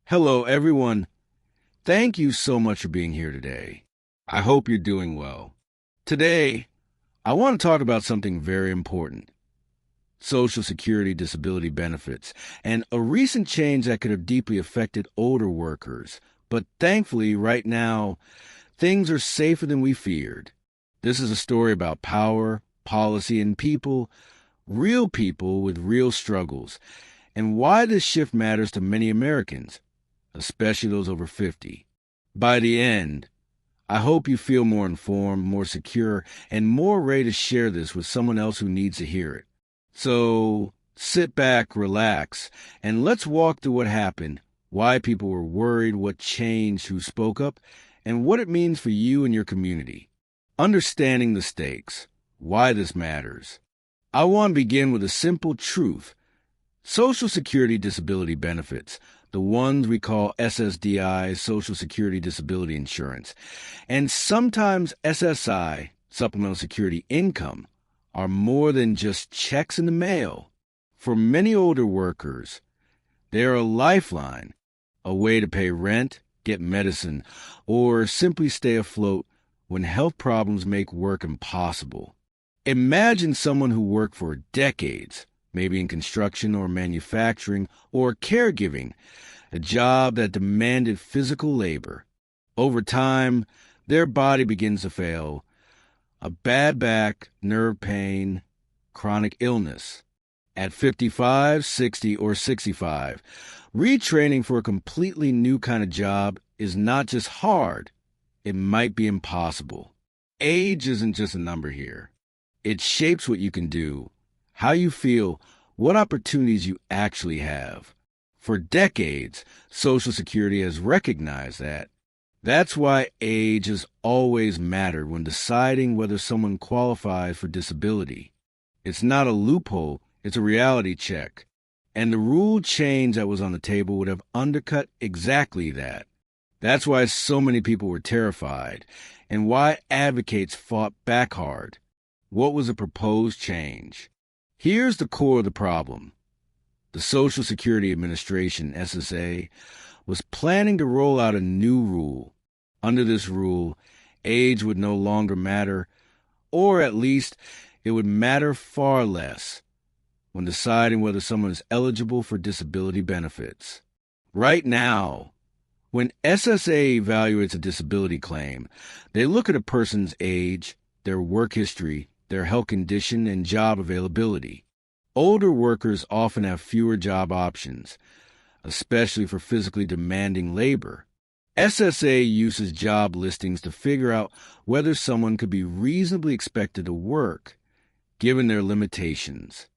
Hello, everyone. Thank you so much for being here today. I hope you're doing well. Today, I want to talk about something very important: Social Security disability benefits, and a recent change that could have deeply affected older workers. But thankfully, right now, things are safer than we feared. This is a story about power, policy, and people, real people with real struggles, and why this shift matters to many Americans, especially those over 50. By the end, I hope you feel more informed, more secure, and more ready to share this with someone else who needs to hear it. So sit back, relax, and let's walk through what happened, why people were worried, what changed, who spoke up, and what it means for you and your community. Understanding the stakes, why this matters. I want to begin with a simple truth. Social Security disability benefits, the ones we call SSDI, Social Security Disability Insurance, and sometimes SSI, Supplemental Security Income, are more than just checks in the mail. For many older workers, they are a lifeline, a way to pay rent, get medicine, or simply stay afloat when health problems make work impossible. Imagine someone who worked for decades, maybe in construction or manufacturing or caregiving, a job that demanded physical labor. Over time, their body begins to fail. A bad back, nerve pain, chronic illness. At 55, 60, or 65, retraining for a completely new kind of job is not just hard, it might be impossible. Age isn't just a number here. It shapes what you can do, how you feel, what opportunities you actually have. For decades, Social Security has recognized that. That's why age has always mattered when deciding whether someone qualifies for disability. It's not a loophole, it's a reality check. And the rule change that was on the table would have undercut exactly that. That's why so many people were terrified, and why advocates fought back hard. What was the proposed change? Here's the core of the problem. The Social Security Administration, SSA, was planning to roll out a new rule. Under this rule, age would no longer matter, or at least it would matter far less when deciding whether someone is eligible for disability benefits. Right now, when SSA evaluates a disability claim, they look at a person's age, their work history, their health condition, and job availability. Older workers often have fewer job options, especially for physically demanding labor. SSA uses job listings to figure out whether someone could be reasonably expected to work, given their limitations.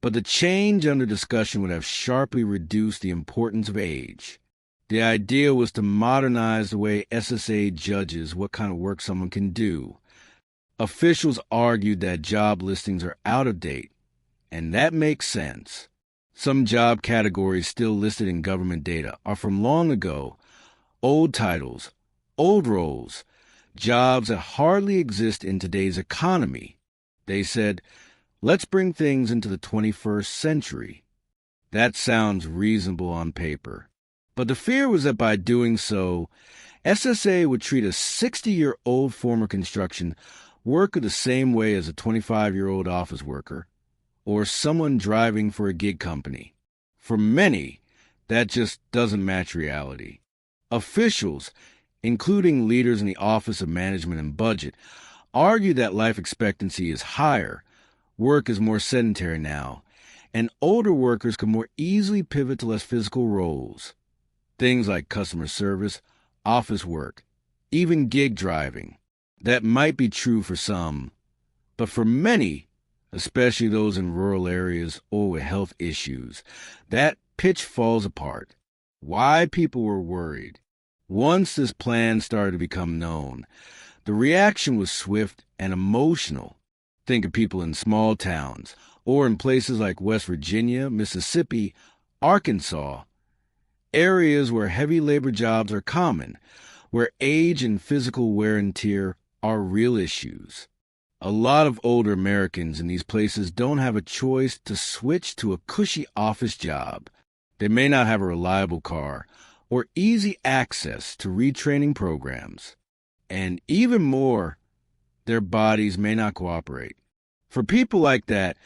But the change under discussion would have sharply reduced the importance of age. The idea was to modernize the way SSA judges what kind of work someone can do. Officials argued that job listings are out of date, and that makes sense. Some job categories still listed in government data are from long ago, old titles, old roles, jobs that hardly exist in today's economy. They said, let's bring things into the 21st century. That sounds reasonable on paper. But the fear was that by doing so, SSA would treat a 60-year-old former construction worker the same way as a 25-year-old office worker, or someone driving for a gig company. For many, that just doesn't match reality. Officials, including leaders in the Office of Management and Budget, argue that life expectancy is higher, work is more sedentary now, and older workers can more easily pivot to less physical roles. Things like customer service, office work, even gig driving. That might be true for some, but for many, especially those in rural areas or with health issues, that pitch falls apart. Why people were worried. Once this plan started to become known, the reaction was swift and emotional. Think of people in small towns or in places like West Virginia, Mississippi, Arkansas, areas where heavy labor jobs are common, where age and physical wear and tear are real issues. A lot of older Americans in these places don't have a choice to switch to a cushy office job. They may not have a reliable car or easy access to retraining programs. And even more, their bodies may not cooperate. For people like that,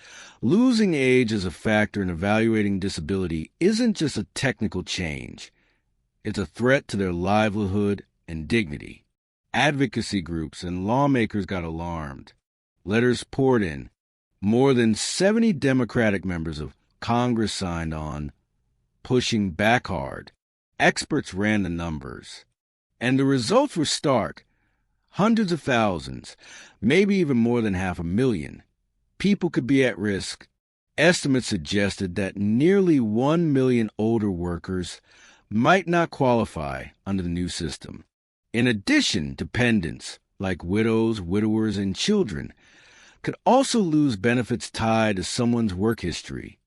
losing age as a factor in evaluating disability isn't just a technical change. It's a threat to their livelihood and dignity. Advocacy groups and lawmakers got alarmed. Letters poured in. More than 70 Democratic members of Congress signed on, pushing back hard. Experts ran the numbers. And the results were stark. Hundreds of thousands, maybe even more than 500,000, people could be at risk. Estimates suggested that nearly 1 million older workers might not qualify under the new system. In addition, dependents, like widows, widowers, and children, could also lose benefits tied to someone's work history.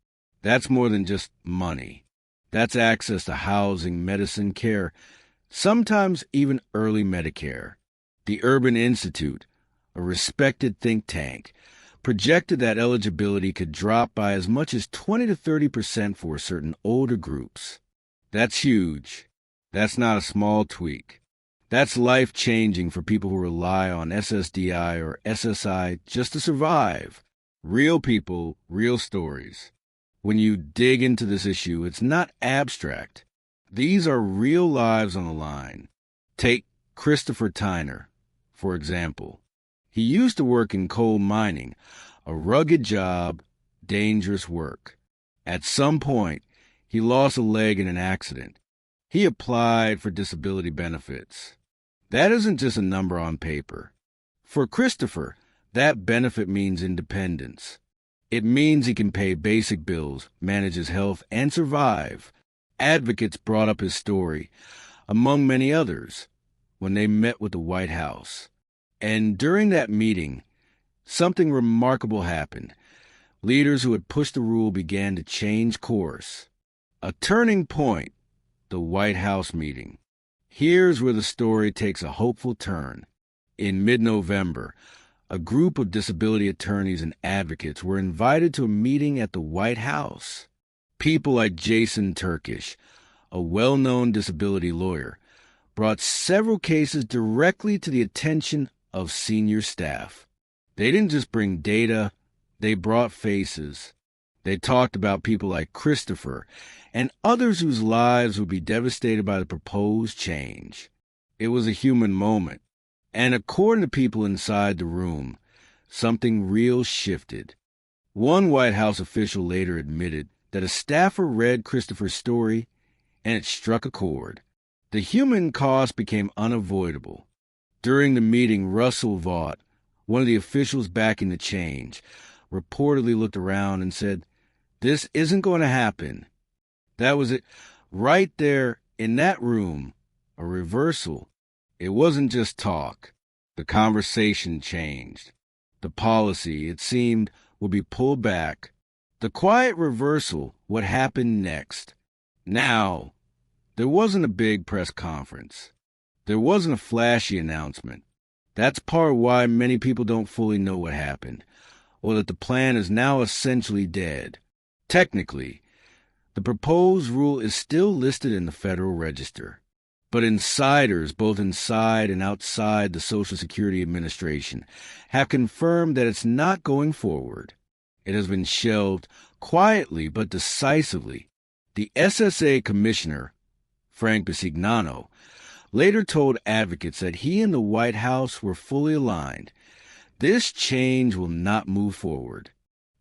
That's more than just money. That's access to housing, medicine, care, sometimes even early Medicare. The Urban Institute, a respected think tank, projected that eligibility could drop by as much as 20 to 30% for certain older groups. That's huge. That's not a small tweak. That's life-changing for people who rely on SSDI or SSI just to survive. Real people, real stories. When you dig into this issue, it's not abstract. These are real lives on the line. Take Christopher Tyner, for example. He used to work in coal mining, a rugged job, dangerous work. At some point, he lost a leg in an accident. He applied for disability benefits. That isn't just a number on paper. For Christopher, that benefit means independence. It means he can pay basic bills, manage his health, and survive. Advocates brought up his story, among many others, when they met with the White House. And during that meeting, something remarkable happened. Leaders who had pushed the rule began to change course. A turning point, the White House meeting. Here's where the story takes a hopeful turn. In mid-November, a group of disability attorneys and advocates were invited to a meeting at the White House. People like Jason Turkish, a well-known disability lawyer, brought several cases directly to the attention of senior staff. They didn't just bring data, they brought faces. They talked about people like Christopher and others whose lives would be devastated by the proposed change. It was a human moment. And according to people inside the room, something real shifted. One White House official later admitted that a staffer read Christopher's story and it struck a chord. The human cost became unavoidable. During the meeting, Russell Vaught, one of the officials backing the change, reportedly looked around and said, "This isn't going to happen." That was it. Right there in that room, a reversal. It wasn't just talk. The conversation changed. The policy, it seemed, would be pulled back. The quiet reversal, what happened next. Now, there wasn't a big press conference. There wasn't a flashy announcement. That's part of why many people don't fully know what happened, or that the plan is now essentially dead. Technically, the proposed rule is still listed in the Federal Register. But insiders, both inside and outside the Social Security Administration, have confirmed that it's not going forward. It has been shelved quietly but decisively. The SSA Commissioner, Frank Bisignano, later told advocates that he and the White House were fully aligned. This change will not move forward.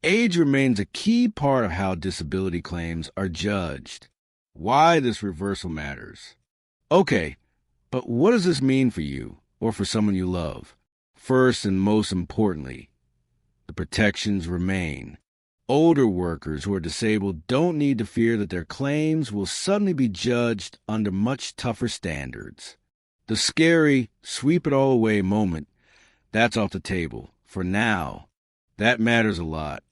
Age remains a key part of how disability claims are judged. Why this reversal matters. Okay, but what does this mean for you or for someone you love? First and most importantly, the protections remain. Older workers who are disabled don't need to fear that their claims will suddenly be judged under much tougher standards. The scary, sweep-it-all-away moment, that's off the table. For now, that matters a lot.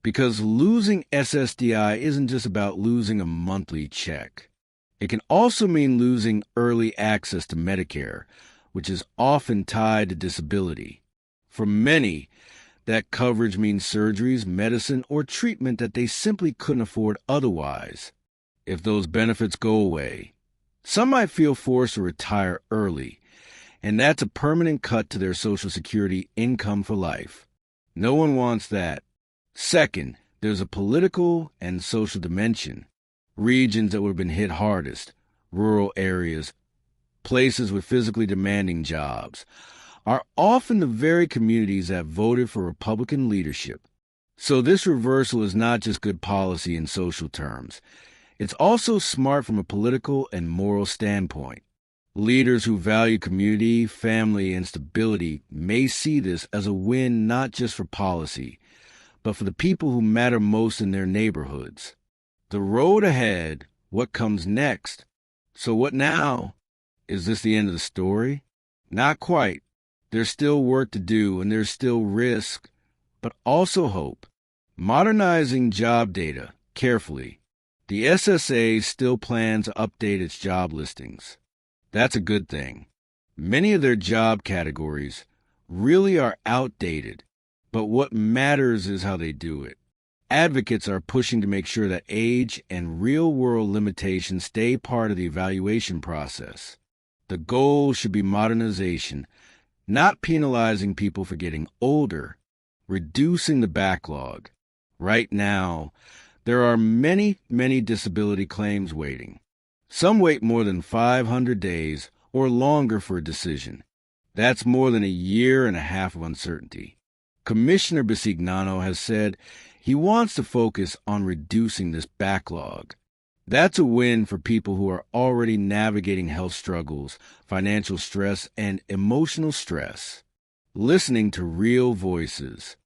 Because losing SSDI isn't just about losing a monthly check. It can also mean losing early access to Medicare, which is often tied to disability. For many, that coverage means surgeries, medicine, or treatment that they simply couldn't afford otherwise. If those benefits go away, Some might feel forced to retire early, and that's a permanent cut to their Social Security income for life. No one wants that. Second, there's a political and social dimension. Regions that would have been hit hardest, rural areas, places with physically demanding jobs, are often the very communities that voted for Republican leadership. So this reversal is not just good policy in social terms. It's also smart from a political and moral standpoint. Leaders who value community, family, and stability may see this as a win not just for policy, but for the people who matter most in their neighborhoods. The road ahead, what comes next? So what now? Is this the end of the story? Not quite. There's still work to do, and there's still risk, but also hope. Modernizing job data carefully. The SSA still plans to update its job listings. That's a good thing. Many of their job categories really are outdated, but what matters is how they do it. Advocates are pushing to make sure that age and real-world limitations stay part of the evaluation process. The goal should be modernization, not penalizing people for getting older, reducing the backlog. Right now, there are many disability claims waiting. Some wait more than 500 days or longer for a decision. That's more than a year and a half of uncertainty. Commissioner Bisignano has said he wants to focus on reducing this backlog. That's a win for people who are already navigating health struggles, financial stress, and emotional stress. Listening to real voices.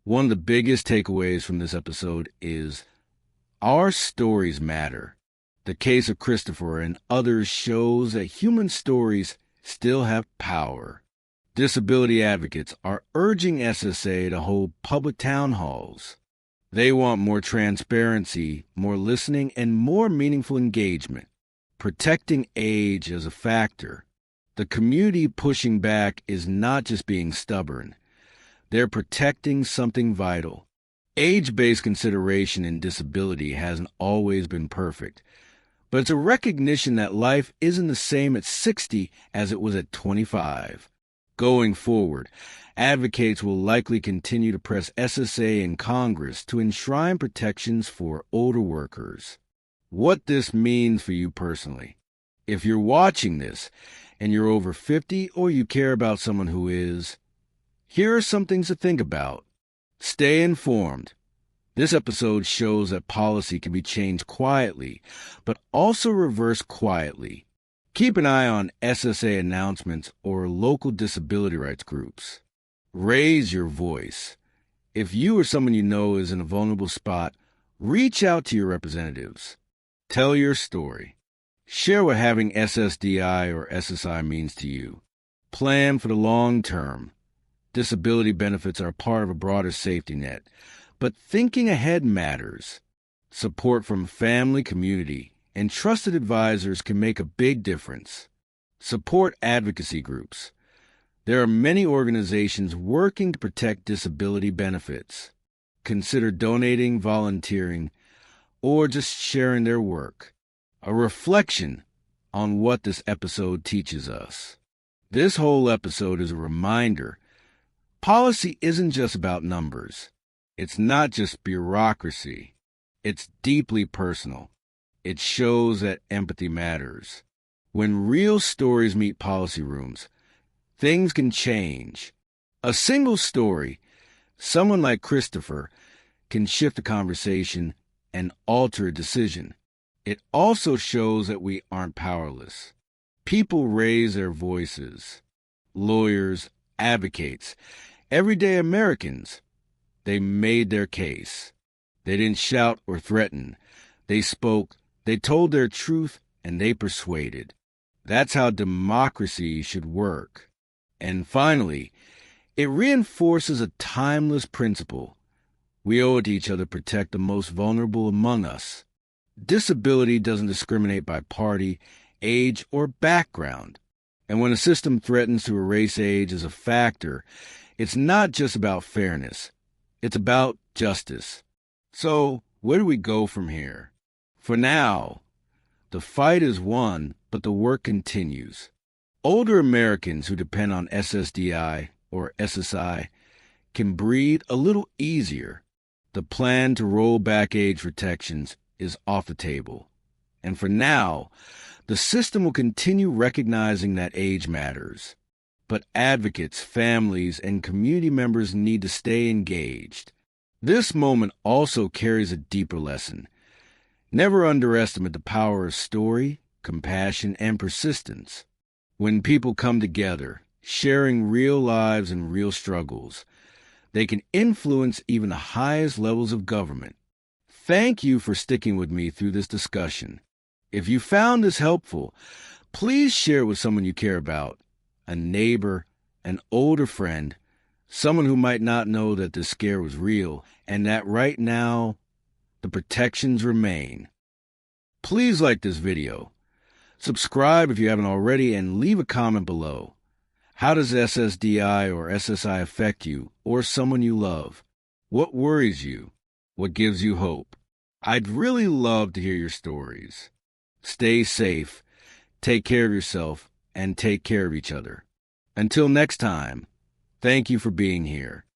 One of the biggest takeaways from this episode is our stories matter. The case of Christopher and others shows that human stories still have power. Disability advocates are urging SSA to hold public town halls. They want more transparency, more listening, and more meaningful engagement. Protecting age as a factor. The community pushing back is not just being stubborn. They're protecting something vital. Age-based consideration in disability hasn't always been perfect, but it's a recognition that life isn't the same at 60 as it was at 25. Going forward, advocates will likely continue to press SSA in Congress to enshrine protections for older workers. What this means for you personally. If you're watching this and you're over 50 or you care about someone who is, here are some things to think about. Stay informed. This episode shows that policy can be changed quietly, but also reversed quietly. Keep an eye on SSA announcements or local disability rights groups. Raise your voice. If you or someone you know is in a vulnerable spot, reach out to your representatives. Tell your story. Share what having SSDI or SSI means to you. Plan for the long term. Disability benefits are part of a broader safety net, but thinking ahead matters. Support from family, community, and trusted advisors can make a big difference. Support advocacy groups. There are many organizations working to protect disability benefits. Consider donating, volunteering, or just sharing their work. A reflection on what this episode teaches us. This whole episode is a reminder. Policy isn't just about numbers. It's not just bureaucracy. It's deeply personal. It shows that empathy matters. When real stories meet policy rooms, things can change. A single story, someone like Christopher, can shift a conversation and alter a decision. It also shows that we aren't powerless. People raise their voices. Lawyers, advocates, everyday Americans. They made their case. They didn't shout or threaten. They spoke, they told their truth, and they persuaded. That's how democracy should work. And finally, it reinforces a timeless principle. We owe it to each other to protect the most vulnerable among us. Disability doesn't discriminate by party, age, or background. And when a system threatens to erase age as a factor, it's not just about fairness. It's about justice. So, where do we go from here? For now, the fight is won, but but the work continues. Older Americans who depend on SSDI or SSI can breathe a little easier. The plan to roll back age protections is off the table. And for now, the system will continue recognizing that age matters. But advocates, families, and community members need to stay engaged. This moment also carries a deeper lesson. Never underestimate the power of story, compassion, and persistence. When people come together, sharing real lives and real struggles, they can influence even the highest levels of government. Thank you for sticking with me through this discussion. If you found this helpful, please share it with someone you care about, a neighbor, an older friend, someone who might not know that this scare was real and that right now the protections remain. Please like this video, subscribe if you haven't already, and leave a comment below. How does SSDI or SSI affect you or someone you love? What worries you? What gives you hope? I'd really love to hear your stories. Stay safe, take care of yourself, and take care of each other. Until next time, thank you for being here.